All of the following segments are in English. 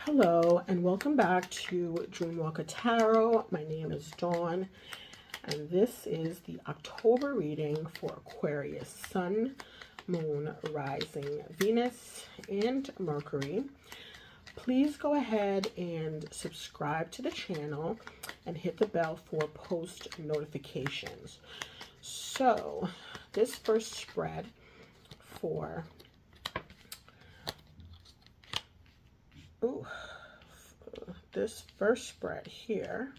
Hello and welcome back to Dreamwalker Tarot. My name is Dawn and this is the October reading for Aquarius, Sun, Moon, Rising, Venus, and Mercury. Please go ahead and subscribe to the channel and hit the bell for post notifications. So this first spread for this first spread here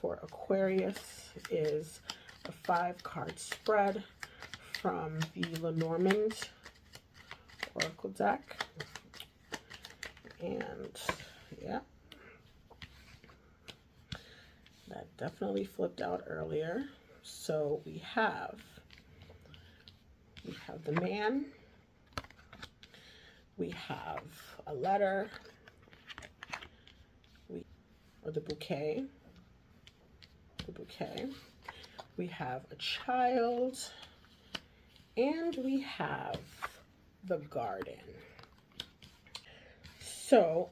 for Aquarius is a 5-card spread from the Lenormand Oracle deck. And yeah, that definitely flipped out earlier. So we have the man, we have a letter, the bouquet, we have a child, and we have the garden. So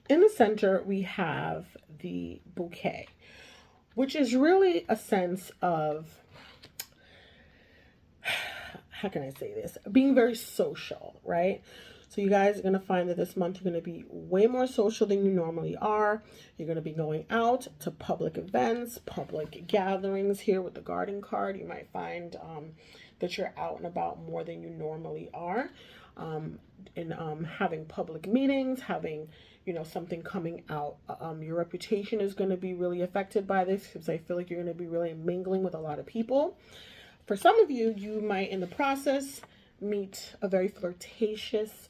in the center we have the bouquet, which is really a sense of, how can I say this, being very social, right? So you guys are going to find that this month you're going to be way more social than you normally are. You're going to be going out to public events, public gatherings. Here with the garden card, you might find that you're out and about more than you normally are. Having public meetings, having, something coming out. Your reputation is going to be really affected by this because I feel like you're going to be really mingling with a lot of people. For some of you, you might in the process meet a very flirtatious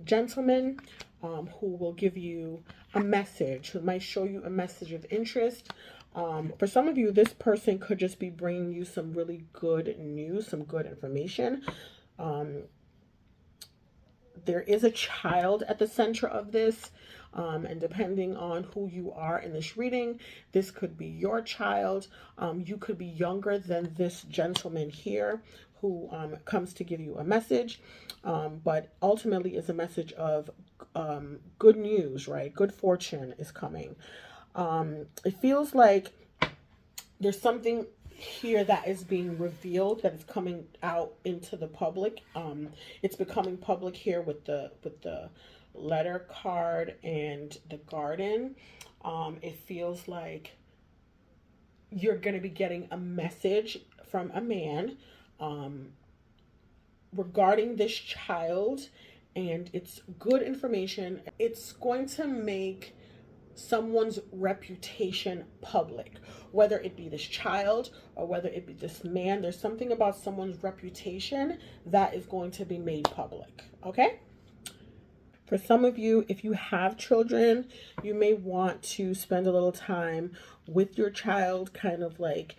gentleman who will give you a message, who might show you a message of interest. For some of you, this person could just be bringing you some really good news, some good information. There is a child at the center of this, and depending on who you are in this reading, this could be your child. You could be younger than this gentleman here who comes to give you a message, but ultimately is a message of good news, right? Good fortune is coming. It feels like there's something here that is being revealed, that is coming out into the public. It's becoming public here with the letter card and the garden. It feels like you're going to be getting a message from a man regarding this child, and it's good information. It's going to make someone's reputation public, whether it be this child or whether it be this man. There's something about someone's reputation that is going to be made public. Okay, for some of you, if you have children, you may want to spend a little time with your child, kind of like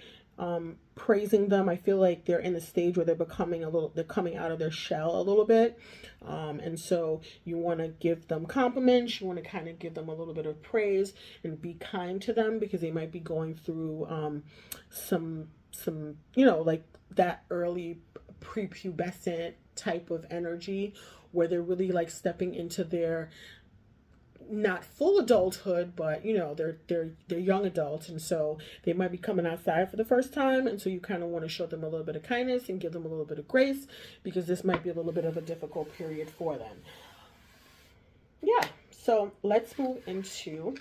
praising them. I feel like they're in a stage where they're coming out of their shell a little bit. And so you want to give them compliments. You want to kind of give them a little bit of praise and be kind to them, because they might be going through some like that early prepubescent type of energy where they're really like stepping into their not full adulthood, but they're young adults, and so they might be coming outside for the first time, and so you kind of want to show them a little bit of kindness and give them a little bit of grace, because this might be a little bit of a difficult period for them. Yeah, so let's move into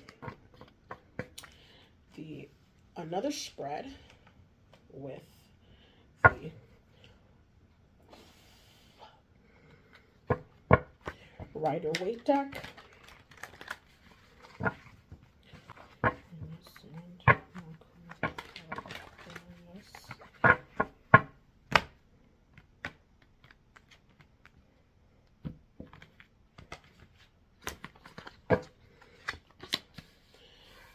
another spread with the Rider-Waite deck.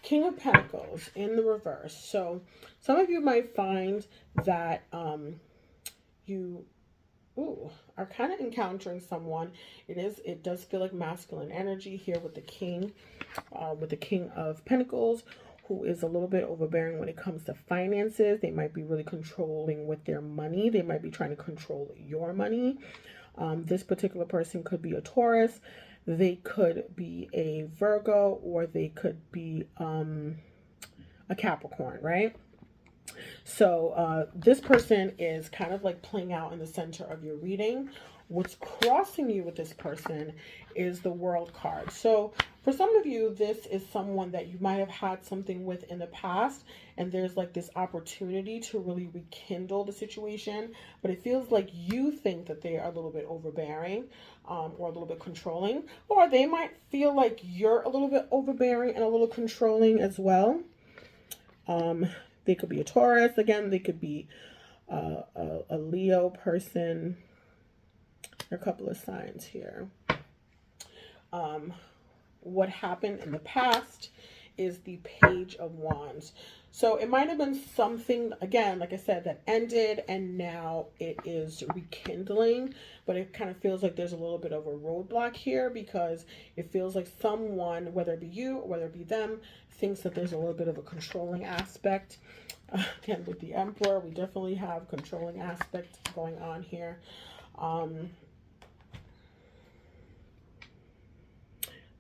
King of Pentacles in the reverse. So some of you might find that you are kind of encountering someone. It does feel like masculine energy here with the King of Pentacles, who is a little bit overbearing when it comes to finances. They might be really controlling with their money. They might be trying to control your money. This particular person could be a Taurus. They could be a Virgo, or they could be a Capricorn, right? So this person is kind of like playing out in the center of your reading. What's crossing you with this person is the World card. So for some of you, this is someone that you might have had something with in the past, and there's like this opportunity to really rekindle the situation, but it feels like you think that they are a little bit overbearing, or a little bit controlling, or they might feel like you're a little bit overbearing and a little controlling as well. They could be a Taurus, again, they could be a Leo person. There are a couple of signs here. What happened in the past is the Page of Wands. So it might have been something, again, like I said, that ended and now it is rekindling, but it kind of feels like there's a little bit of a roadblock here, because it feels like someone, whether it be you or whether it be them, thinks that there's a little bit of a controlling aspect. Again, with the Emperor, we definitely have controlling aspect going on here.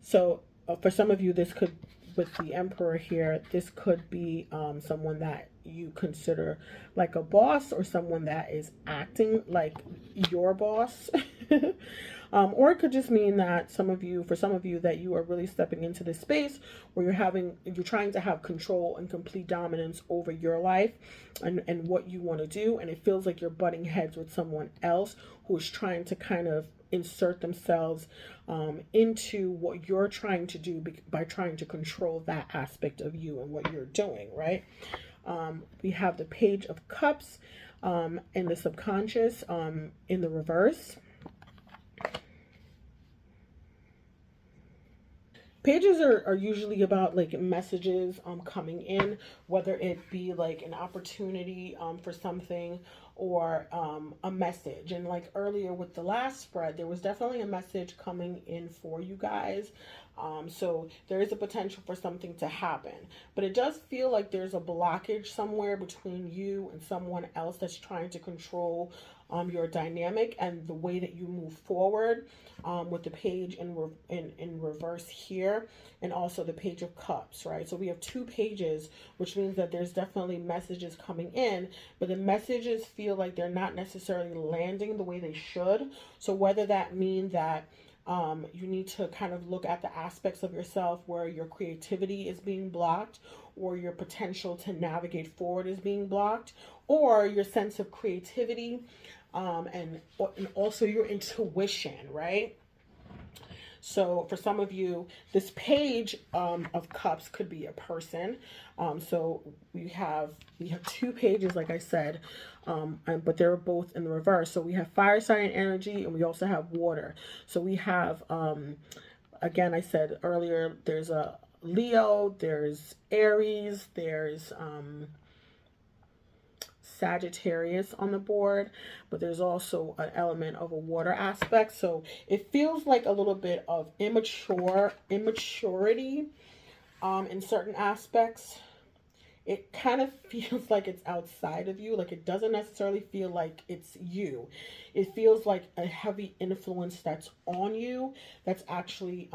So for some of you, this could, with the Emperor here, this could be someone that you consider like a boss, or someone that is acting like your boss. Or it could just mean that for some of you, that you are really stepping into this space where you're trying to have control and complete dominance over your life and what you want to do. And it feels like you're butting heads with someone else who is trying to kind of insert themselves into what you're trying to do by trying to control that aspect of you and what you're doing, right? We have the Page of Cups in the subconscious in the reverse. Pages are usually about like messages coming in, whether it be like an opportunity for something, or a message. And like earlier with the last spread, there was definitely a message coming in for you guys. So there is a potential for something to happen, but it does feel like there's a blockage somewhere between you and someone else that's trying to control your dynamic and the way that you move forward, with the Page in reverse here, and also the Page of Cups, right? So we have two pages, which means that there's definitely messages coming in, but the messages feel like they're not necessarily landing the way they should. So whether that means that you need to kind of look at the aspects of yourself where your creativity is being blocked, or your potential to navigate forward is being blocked, or your sense of creativity, and also your intuition, right? So for some of you, this Page of Cups could be a person. So we have two pages, like I said, but they're both in the reverse. So we have fire sign energy, and we also have water. So we have, again, I said earlier, there's a Leo, there's Aries, there's Sagittarius on the board, but there's also an element of a water aspect. So it feels like a little bit of immaturity in certain aspects. It kind of feels like it's outside of you. Like it doesn't necessarily feel like it's you. It feels like a heavy influence that's on you, that's actually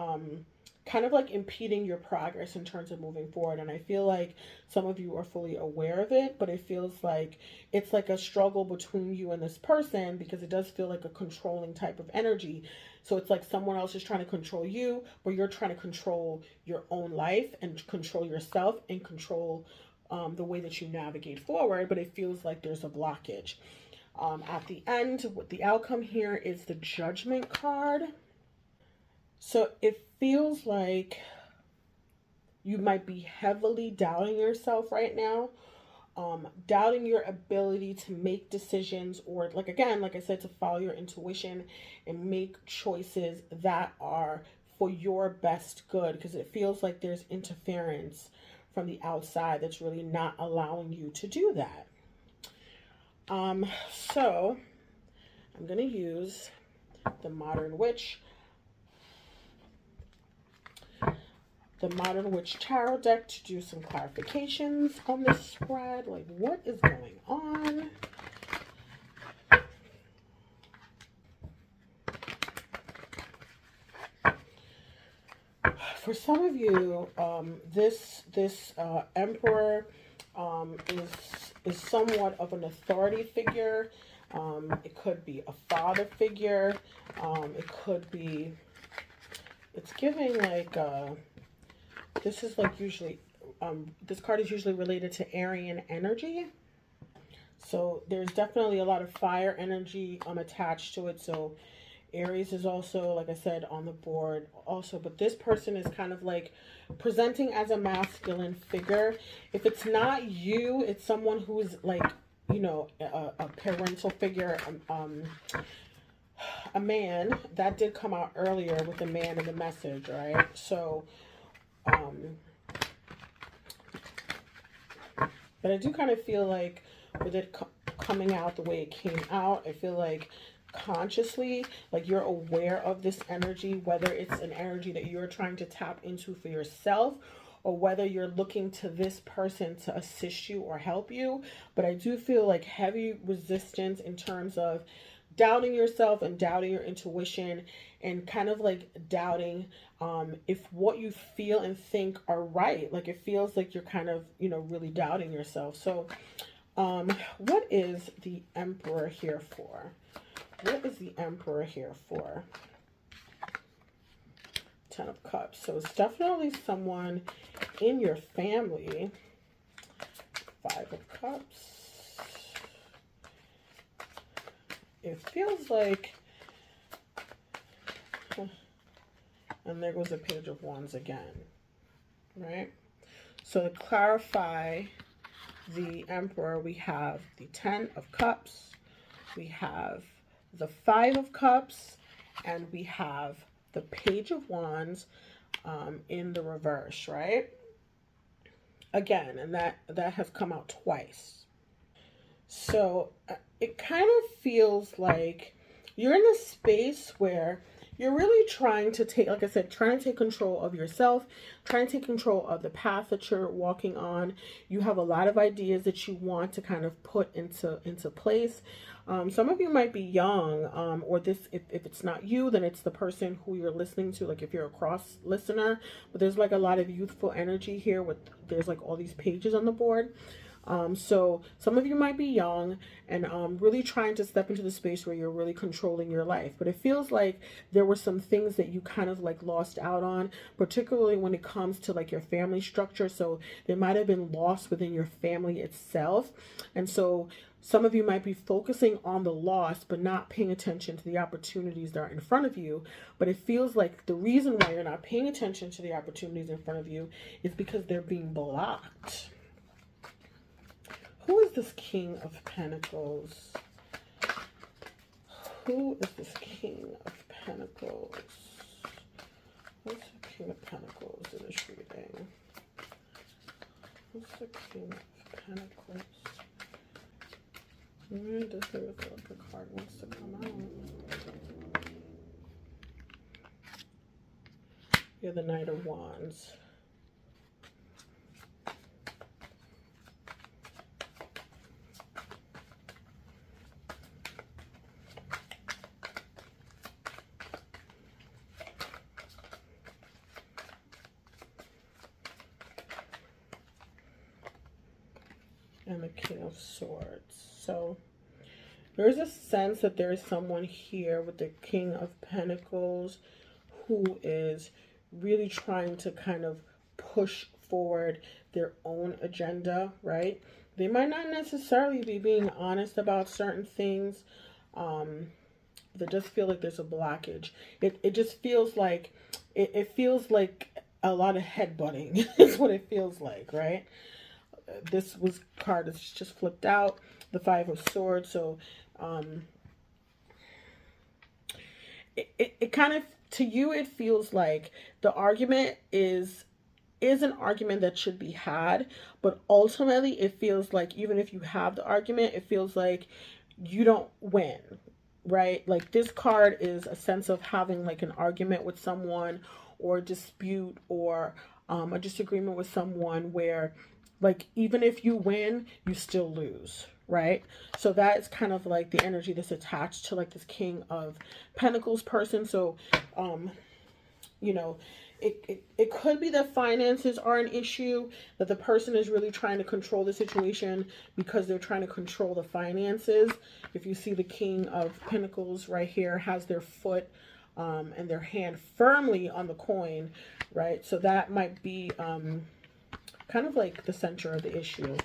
kind of like impeding your progress in terms of moving forward. And I feel like some of you are fully aware of it, but it feels like it's like a struggle between you and this person, because it does feel like a controlling type of energy. So it's like someone else is trying to control you, but you're trying to control your own life and control yourself and control the way that you navigate forward. But it feels like there's a blockage. At the end, what the outcome here is the Judgment card. So it feels like you might be heavily doubting yourself right now, doubting your ability to make decisions, or like, again, like I said, to follow your intuition and make choices that are for your best good, because it feels like there's interference from the outside that's really not allowing you to do that. So I'm going to use the Modern Witch Tarot deck to do some clarifications on this spread. Like, what is going on? For some of you, this Emperor is somewhat of an authority figure. It could be a father figure. It could be, it's giving like, this is like usually, this card is usually related to Aryan energy. So there's definitely a lot of fire energy attached to it. So Aries is also, like I said, on the board also. But this person is kind of like presenting as a masculine figure. If it's not you, it's someone who is like, you know, a parental figure, a man. That did come out earlier with the man in the message, right? So, but I do kind of feel like with it coming out the way it came out, I feel like consciously, like you're aware of this energy, whether it's an energy that you're trying to tap into for yourself or whether you're looking to this person to assist you or help you. But I do feel like heavy resistance in terms of doubting yourself and doubting your intuition and kind of like doubting if what you feel and think are right. Like it feels like you're kind of, you know, really doubting yourself. So what is the Emperor here for? What is the Emperor here for? 10 of Cups. So it's definitely someone in your family. 5 of Cups. It feels like, and there goes the Page of Wands again, right? So to clarify the Emperor, we have the 10 of Cups, we have the 5 of Cups, and we have the Page of Wands in the reverse, right? Again, and that has come out twice. So it kind of feels like you're in a space where you're really trying to take, like I said, trying to take control of yourself, trying to take control of the path that you're walking on. You have a lot of ideas that you want to kind of put into place. Some of you might be young, or this, if it's not you, then it's the person who you're listening to, like if you're a cross listener. But there's like a lot of youthful energy here with, there's like all these pages on the board. So some of you might be young and really trying to step into the space where you're really controlling your life. But it feels like there were some things that you kind of like lost out on, particularly when it comes to like your family structure. So there might have been loss within your family itself. And so some of you might be focusing on the loss, but not paying attention to the opportunities that are in front of you. But it feels like the reason why you're not paying attention to the opportunities in front of you is because they're being blocked. Who is this King of Pentacles? Who is this King of Pentacles? What's the King of Pentacles in this reading? What's the King of Pentacles? It doesn't feel like a card wants to come out. You're the Knight of Wands. And the King of Swords. So there's a sense that there is someone here with the King of Pentacles who is really trying to kind of push forward their own agenda, right? They might not necessarily be being honest about certain things. They just feel like there's a blockage. It just feels like, it feels like a lot of headbutting is what it feels like, right? This was card is just flipped out, the 5 of Swords. So it kind of, to you, it feels like the argument is an argument that should be had, but ultimately it feels like even if you have the argument, it feels like you don't win, right? Like this card is a sense of having like an argument with someone or a dispute or a disagreement with someone where like even if you win, you still lose, right? So that is kind of like the energy that's attached to like this King of Pentacles person. So, you know, It could be that finances are an issue, that the person is really trying to control the situation because they're trying to control the finances. If you see the King of Pentacles right here has their foot and their hand firmly on the coin, right? So that might be kind of like the center of the issue.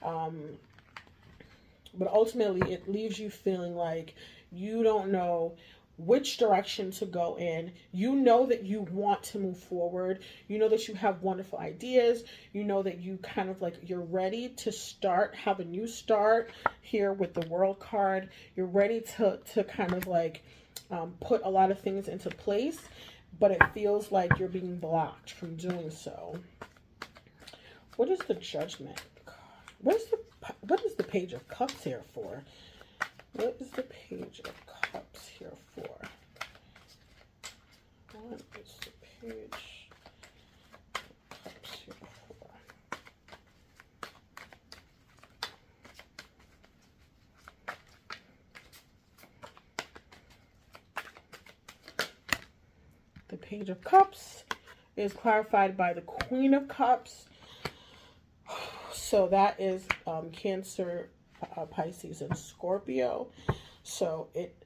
But ultimately, it leaves you feeling like you don't know which direction to go in. You know that you want to move forward. You know that you have wonderful ideas. You know that you kind of like, you're ready to start, have a new start here with the World card. You're ready to kind of like put a lot of things into place, but it feels like you're being blocked from doing so. What is the Judgment? What is the Page of Cups here for? What is the Page of Cups here for? What is the Page of Cups here for? The Page of Cups is clarified by the Queen of Cups. So that is Cancer, Pisces, and Scorpio. So it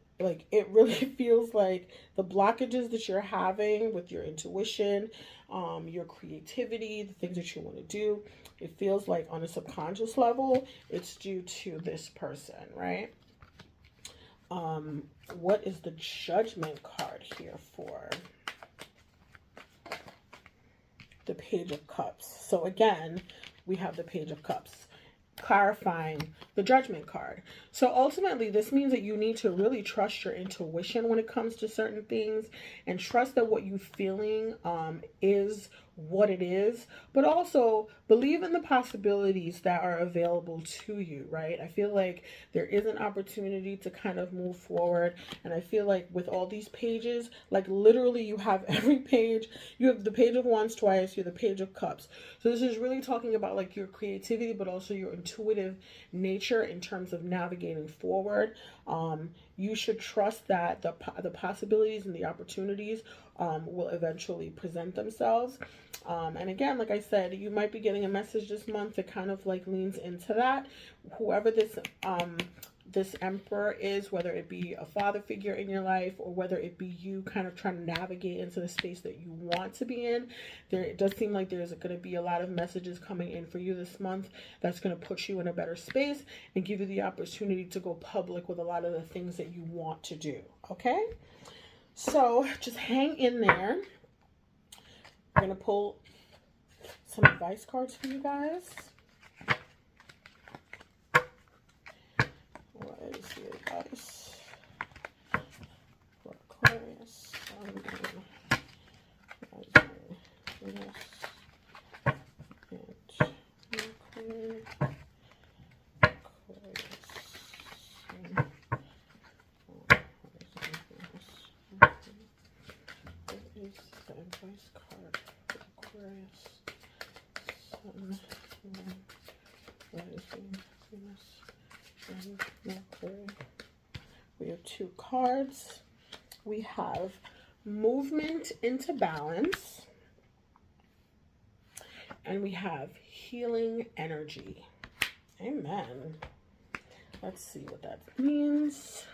really feels like the blockages that you're having with your intuition, your creativity, the things that you want to do, it feels like on a subconscious level, it's due to this person, right? What is the Judgment card here for? The Page of Cups. So again, we have the Page of Cups clarifying the Judgment card. So ultimately, this means that you need to really trust your intuition when it comes to certain things, and trust that what you're feeling is what it is, but also believe in the possibilities that are available to you, right? I feel like there is an opportunity to kind of move forward, and I feel like with all these pages, like literally you have every page, you have the Page of Wands twice, you have the Page of Cups. So this is really talking about like your creativity, but also your intuitive nature in terms of navigating forward. You should trust that the possibilities and the opportunities will eventually present themselves. And again, like I said, you might be getting a message this month that kind of like leans into that. Whoever this Emperor is, whether it be a father figure in your life or whether it be you kind of trying to navigate into the space that you want to be in, it does seem like there's going to be a lot of messages coming in for you this month that's going to put you in a better space and give you the opportunity to go public with a lot of the things that you want to do. Okay, so just hang in there. I'm going to pull some advice cards for you guys. What is the advice for Aquarius? Venus and Mercury. Aquarius. What is the advice card for Aquarius? Sun, Moon, Rising, Venus, and Mercury. We have two cards. We have Movement into Balance, and we have Healing Energy. Amen. Let's see what that means.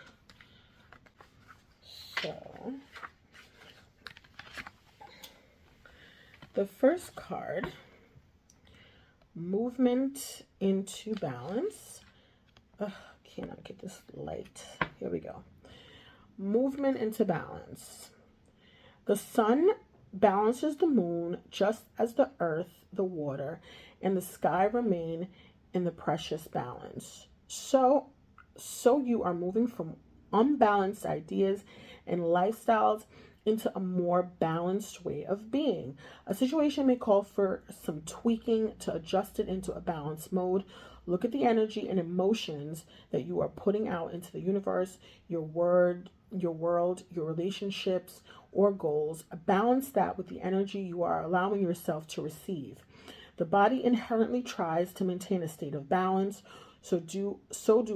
So the first card, Movement into Balance. Cannot get this light. Here we go. Movement into balance. The sun balances the moon just as the earth, the water, and the sky remain in the precious balance. So you are moving from unbalanced ideas and lifestyles into a more balanced way of being. A situation may call for some tweaking to adjust it into a balanced mode. Look at the energy and emotions that you are putting out into the universe, your world, your relationships, or goals. Balance that with the energy you are allowing yourself to receive. The body inherently tries to maintain a state of balance, so do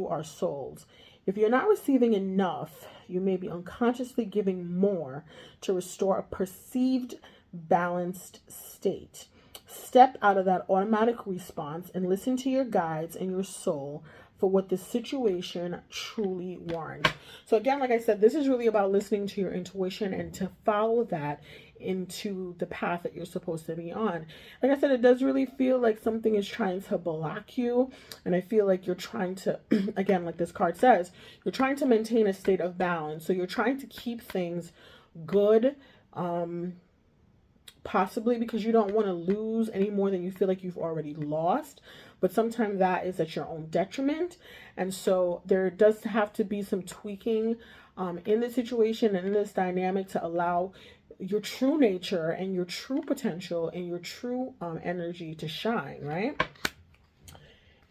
our souls. If you're not receiving enough, you may be unconsciously giving more to restore a perceived balanced state. Step out of that automatic response and listen to your guides and your soul for what the situation truly warrants. So again, like I said, this is really about listening to your intuition and to follow that into the path that you're supposed to be on. Like I said, it does really feel like something is trying to block you. And I feel like you're trying to, again, like this card says, you're trying to maintain a state of balance. So you're trying to keep things good, possibly because you don't want to lose any more than you feel like you've already lost. But sometimes that is at your own detriment. And so there does have to be some tweaking in the situation and in this dynamic to allow your true nature and your true potential and your true energy to shine, right?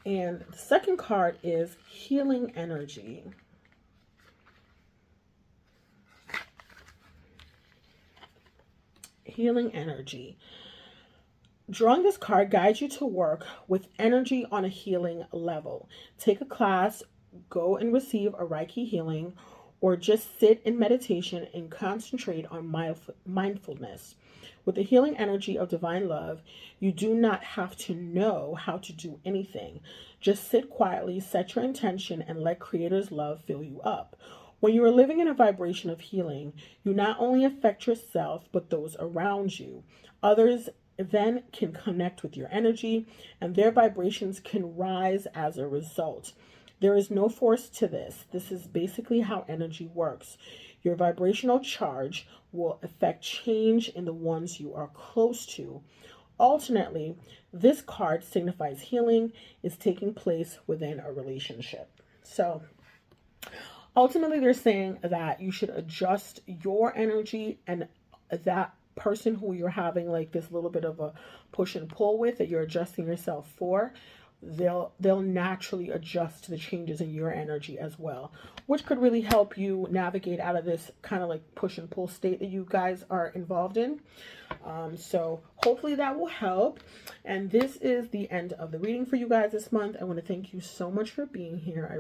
And the second card is healing energy. Healing energy. Drawing this card guides you to work with energy on a healing level. Take a class, go and receive a Reiki healing, or just sit in meditation and concentrate on mindfulness. With the healing energy of divine love, you do not have to know how to do anything. Just sit quietly, set your intention, and let Creator's love fill you up. When you are living in a vibration of healing, you not only affect yourself, but those around you. Others then can connect with your energy, and their vibrations can rise as a result. There is no force to this. This is basically how energy works. Your vibrational charge will affect change in the ones you are close to. Alternately, this card signifies healing is taking place within a relationship. So ultimately, they're saying that you should adjust your energy, and that person who you're having like this little bit of a push and pull with, that you're adjusting yourself for, they'll naturally adjust to the changes in your energy as well, which could really help you navigate out of this kind of like push and pull state that you guys are involved in. So hopefully that will help. And this is the end of the reading for you guys this month. I want to thank you so much for being here. I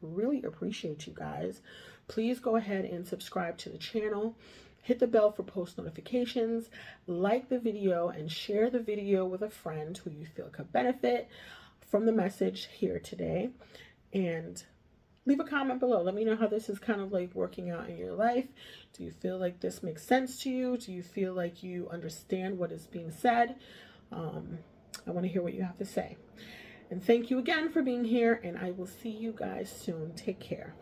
really appreciate you guys. Please go ahead and subscribe to the channel. Hit the bell for post notifications, like the video, and share the video with a friend who you feel could benefit from the message here today. And leave a comment below. Let me know how this is kind of like working out in your life. Do you feel like this makes sense to you? Do you feel like you understand what is being said? I want to hear what you have to say. And thank you again for being here, and I will see you guys soon. Take care.